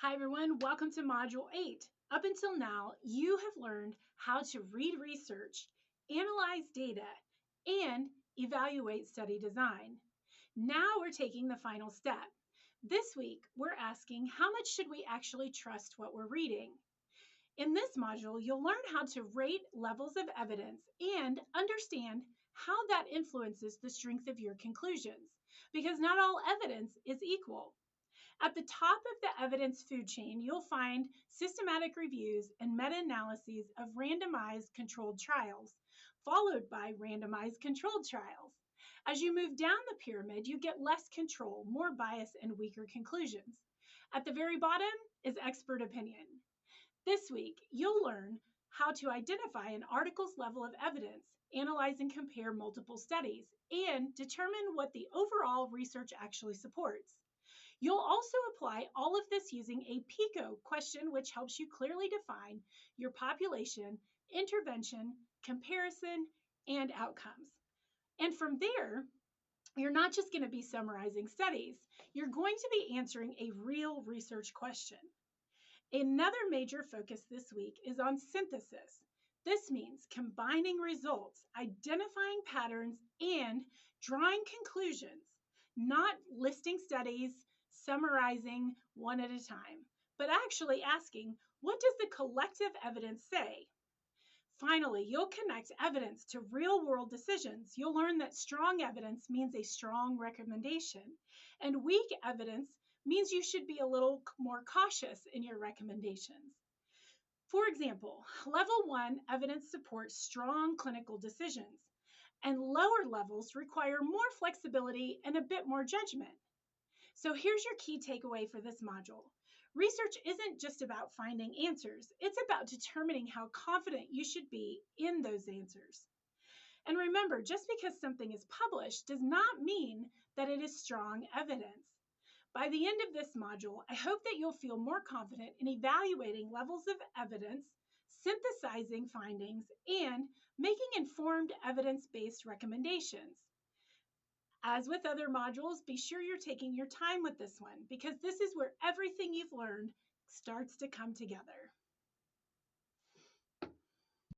Hi everyone, welcome to Module 8. Up until now, you have learned how to read research, analyze data, and evaluate study design. Now we're taking the final step. This week, we're asking how much should we actually trust what we're reading? In this module, you'll learn how to rate levels of evidence and understand how that influences the strength of your conclusions, because not all evidence is equal. At the top of the evidence food chain, you'll find systematic reviews and meta-analyses of randomized controlled trials, followed by randomized controlled trials. As you move down the pyramid, you get less control, more bias, and weaker conclusions. At the very bottom is expert opinion. This week, you'll learn how to identify an article's level of evidence, analyze and compare multiple studies, and determine what the overall research actually supports. You'll also apply all of this using a PICO question, which helps you clearly define your population, intervention, comparison, and outcomes. And from there, you're not just going to be summarizing studies, you're going to be answering a real research question. Another major focus this week is on synthesis. This means combining results, identifying patterns, and drawing conclusions, not listing studies, summarizing one at a time, but actually asking, what does the collective evidence say? Finally, you'll connect evidence to real-world decisions. You'll learn that strong evidence means a strong recommendation, and weak evidence means you should be a little more cautious in your recommendations. For example, level 1 evidence supports strong clinical decisions, and lower levels require more flexibility and a bit more judgment. So here's your key takeaway for this module. Research isn't just about finding answers, it's about determining how confident you should be in those answers. And remember, just because something is published does not mean that it is strong evidence. By the end of this module, I hope that you'll feel more confident in evaluating levels of evidence, synthesizing findings, and making informed evidence-based recommendations. As with other modules, be sure you're taking your time with this one because this is where everything you've learned starts to come together.